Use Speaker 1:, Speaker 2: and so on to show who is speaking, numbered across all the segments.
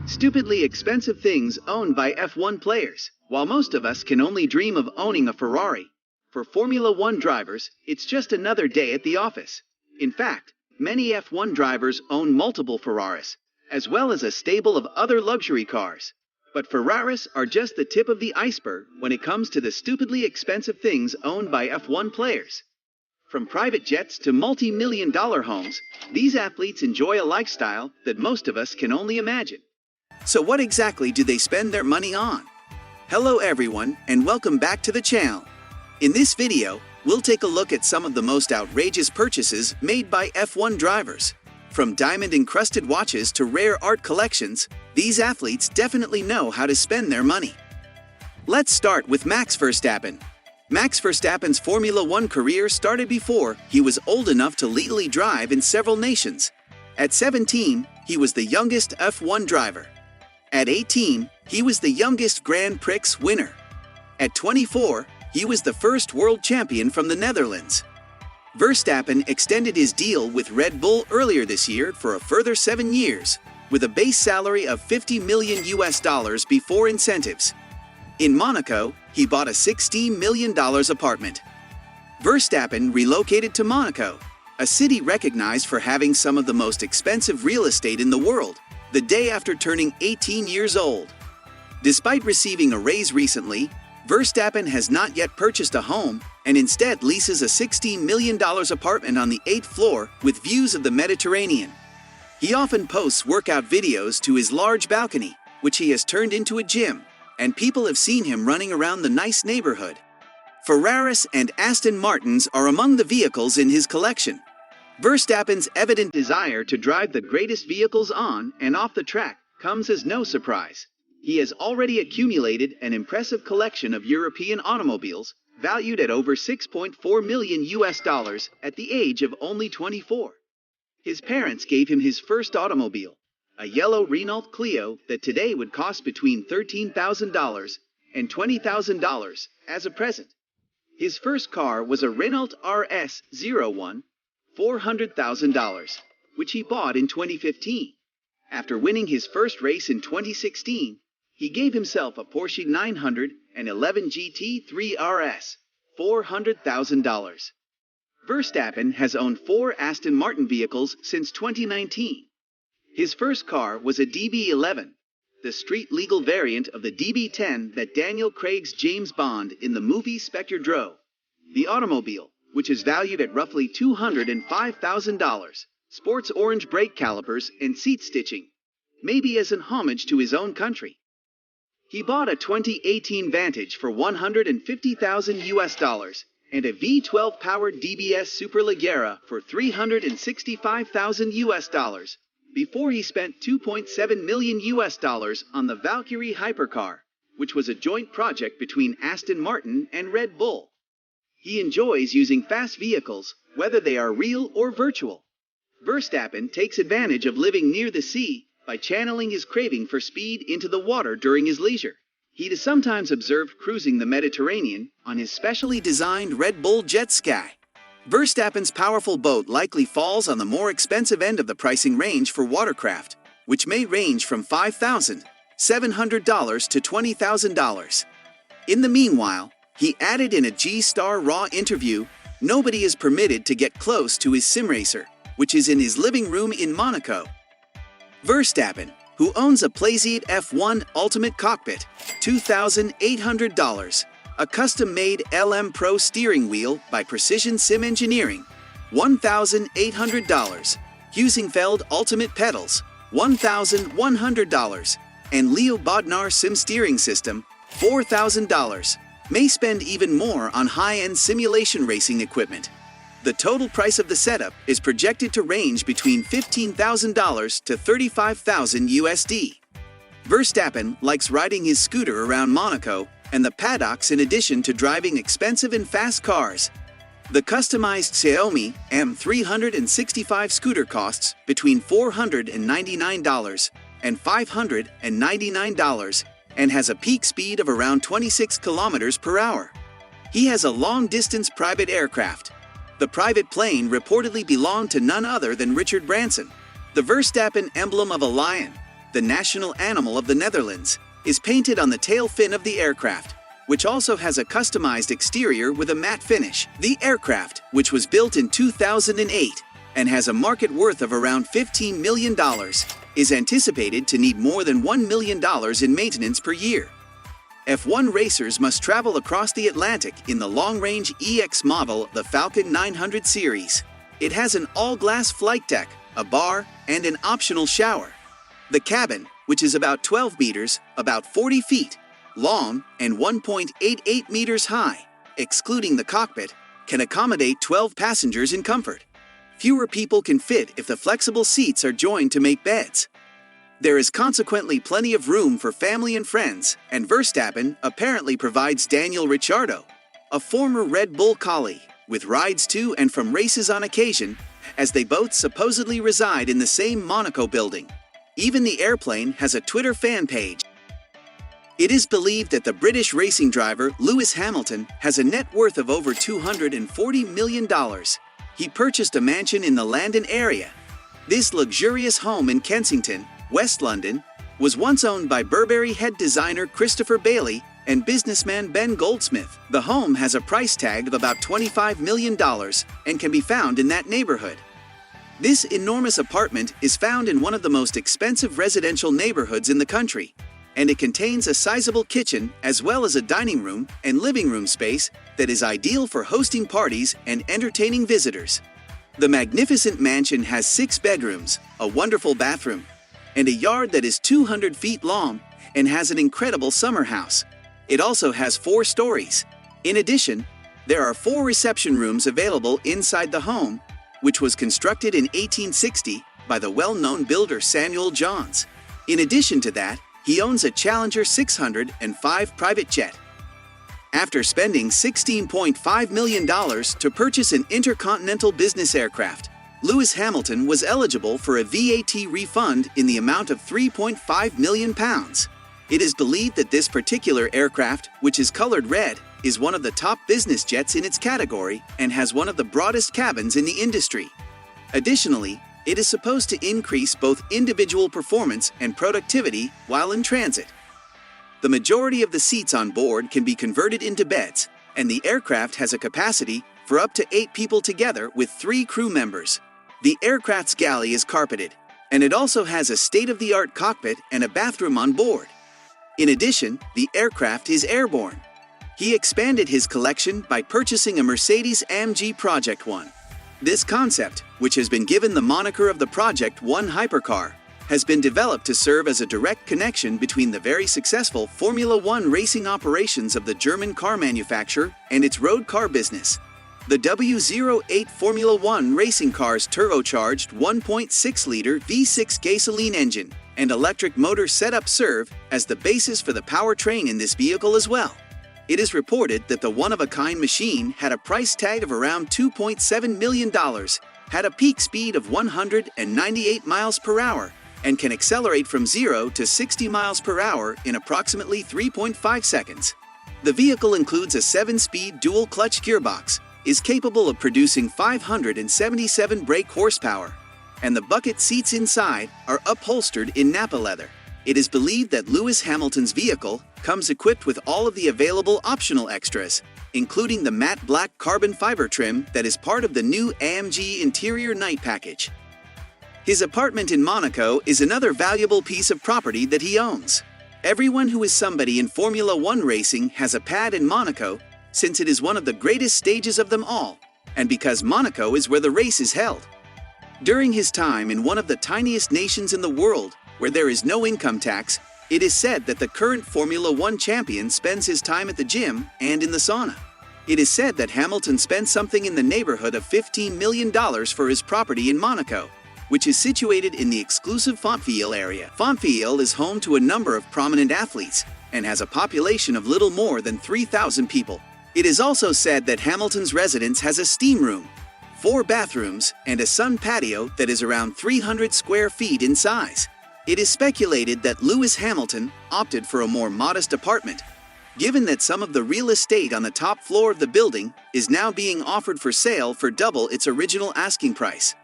Speaker 1: Stupidly expensive things owned by F1 players. While most of us can only dream of owning a Ferrari, for Formula One drivers, it's just another day at the office. In fact, many F1 drivers own multiple Ferraris, as well as a stable of other luxury cars. But Ferraris are just the tip of the iceberg when it comes to the stupidly expensive things owned by F1 players. From private jets to multi-million-dollar homes, these athletes enjoy a lifestyle that most of us can only imagine. So what exactly do they spend their money on? Hello everyone, and welcome back to the channel. In this video, we'll take a look at some of the most outrageous purchases made by F1 drivers. From diamond-encrusted watches to rare art collections, these athletes definitely know how to spend their money. Let's start with Max Verstappen. Max Verstappen's Formula One career started before he was old enough to legally drive in several nations. At 17, he was the youngest F1 driver. At 18, he was the youngest Grand Prix winner. At 24, he was the first world champion from the Netherlands. Verstappen extended his deal with Red Bull earlier this year for a further 7 years, with a base salary of $50 million before incentives. In Monaco, he bought a $16 million apartment. Verstappen relocated to Monaco, a city recognized for having some of the most expensive real estate in the world, the day after turning 18 years old. Despite receiving a raise recently, Verstappen has not yet purchased a home and instead leases a $16 million apartment on the 8th floor with views of the Mediterranean. He often posts workout videos to his large balcony, which he has turned into a gym, and people have seen him running around the nice neighborhood. Ferraris and Aston Martins are among the vehicles in his collection. Verstappen's evident desire to drive the greatest vehicles on and off the track comes as no surprise. He has already accumulated an impressive collection of European automobiles, valued at over $6.4 million at the age of only 24. His parents gave him his first automobile, a yellow Renault Clio that today would cost between $13,000 and $20,000 as a present. His first car was a Renault RS01, $400,000, which he bought in 2015. After winning his first race in 2016, he gave himself a Porsche 911 GT3 RS, $400,000. Verstappen has owned 4 Aston Martin vehicles since 2019. His first car was a DB11, the street-legal variant of the DB10 that Daniel Craig's James Bond in the movie Spectre drove. The automobile, which is valued at roughly $205,000, sports orange brake calipers and seat stitching, maybe as an homage to his own country. He bought a 2018 Vantage for $150,000 and a V12-powered DBS Superleggera for $365,000 before he spent $2.7 million on the Valkyrie hypercar, which was a joint project between Aston Martin and Red Bull. He enjoys using fast vehicles, whether they are real or virtual. Verstappen takes advantage of living near the sea by channeling his craving for speed into the water during his leisure. He is sometimes observed cruising the Mediterranean on his specially designed Red Bull Jet Sky. Verstappen's powerful boat likely falls on the more expensive end of the pricing range for watercraft, which may range from $5,700 to $20,000. In the meanwhile, he added in a G-Star Raw interview, nobody is permitted to get close to his sim racer, which is in his living room in Monaco. Verstappen, who owns a Plaisir F1 Ultimate Cockpit, $2,800, a custom-made LM Pro steering wheel by Precision Sim Engineering, $1,800, Husingfeld Ultimate Pedals, $1,100, and Leo Bodnar Sim Steering System, $4,000, may spend even more on high-end simulation racing equipment. The total price of the setup is projected to range between $15,000 to $35,000 USD. Verstappen likes riding his scooter around Monaco and the paddocks in addition to driving expensive and fast cars. The customized Xiaomi M365 scooter costs between $499 and $599 and has a peak speed of around 26 kilometers per hour. He has a long-distance private aircraft. The private plane reportedly belonged to none other than Richard Branson. The Verstappen emblem of a lion, the national animal of the Netherlands, is painted on the tail fin of the aircraft, which also has a customized exterior with a matte finish. The aircraft, which was built in 2008 and has a market worth of around $15 million, is anticipated to need more than $1 million in maintenance per year. F1 racers must travel across the Atlantic in the long-range EX model, the Falcon 900 series. It has an all-glass flight deck, a bar, and an optional shower. The cabin, which is about 12 meters, about 40 feet, long and 1.88 meters high, excluding the cockpit, can accommodate 12 passengers in comfort. Fewer people can fit if the flexible seats are joined to make beds. There is consequently plenty of room for family and friends, and Verstappen apparently provides Daniel Ricciardo, a former Red Bull colleague, with rides to and from races on occasion, as they both supposedly reside in the same Monaco building. Even the airplane has a Twitter fan page. It is believed that the British racing driver Lewis Hamilton has a net worth of over $240 million. He purchased a mansion in the London area. This luxurious home in Kensington, West London, was once owned by Burberry head designer Christopher Bailey and businessman Ben Goldsmith. The home has a price tag of about $25 million and can be found in that neighborhood. This enormous apartment is found in one of the most expensive residential neighborhoods in the country, and it contains a sizable kitchen as well as a dining room and living room space that is ideal for hosting parties and entertaining visitors. The magnificent mansion has 6 bedrooms, a wonderful bathroom, and a yard that is 200 feet long and has an incredible summer house. It also has 4 stories. In addition, there are 4 reception rooms available inside the home, which was constructed in 1860 by the well-known builder Samuel Johns. In addition to that, he owns a Challenger 605 private jet. After spending $16.5 million to purchase an intercontinental business aircraft, Lewis Hamilton was eligible for a VAT refund in the amount of £3.5 million. It is believed that this particular aircraft, which is colored red, is one of the top business jets in its category and has one of the broadest cabins in the industry. Additionally, it is supposed to increase both individual performance and productivity while in transit. The majority of the seats on board can be converted into beds, and the aircraft has a capacity for up to 8 people together with 3 crew members. The aircraft's galley is carpeted, and it also has a state-of-the-art cockpit and a bathroom on board. In addition, the aircraft is airborne. He expanded his collection by purchasing a Mercedes-AMG Project 1. This concept, which has been given the moniker of the Project 1 hypercar, has been developed to serve as a direct connection between the very successful Formula 1 racing operations of the German car manufacturer and its road car business. The W08 Formula 1 racing car's turbocharged 1.6-liter V6 gasoline engine and electric motor setup serve as the basis for the powertrain in this vehicle as well. It is reported that the one-of-a-kind machine had a price tag of around $2.7 million, had a peak speed of 198 miles per hour, and can accelerate from 0 to 60 miles per hour in approximately 3.5 seconds. The vehicle includes a 7-speed dual-clutch gearbox, is capable of producing 577 brake horsepower, and the bucket seats inside are upholstered in Nappa leather. It is believed that Lewis Hamilton's vehicle comes equipped with all of the available optional extras, including the matte black carbon fiber trim that is part of the new AMG interior night package. His apartment in Monaco is another valuable piece of property that he owns. Everyone who is somebody in Formula 1 racing has a pad in Monaco, since it is one of the greatest stages of them all, and because Monaco is where the race is held. During his time in one of the tiniest nations in the world, where there is no income tax, it is said that the current Formula 1 champion spends his time at the gym and in the sauna. It is said that Hamilton spent something in the neighborhood of $15 million for his property in Monaco, which is situated in the exclusive Fontvieille area. Fontvieille is home to a number of prominent athletes and has a population of little more than 3,000 people. It is also said that Hamilton's residence has a steam room, 4 bathrooms, and a sun patio that is around 300 square feet in size. It is speculated that Lewis Hamilton opted for a more modest apartment, given that some of the real estate on the top floor of the building is now being offered for sale for double its original asking price.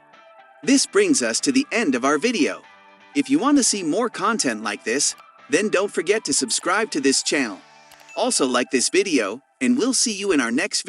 Speaker 1: This brings us to the end of our video. If you want to see more content like this, then don't forget to subscribe to this channel. Also like this video, and we'll see you in our next video.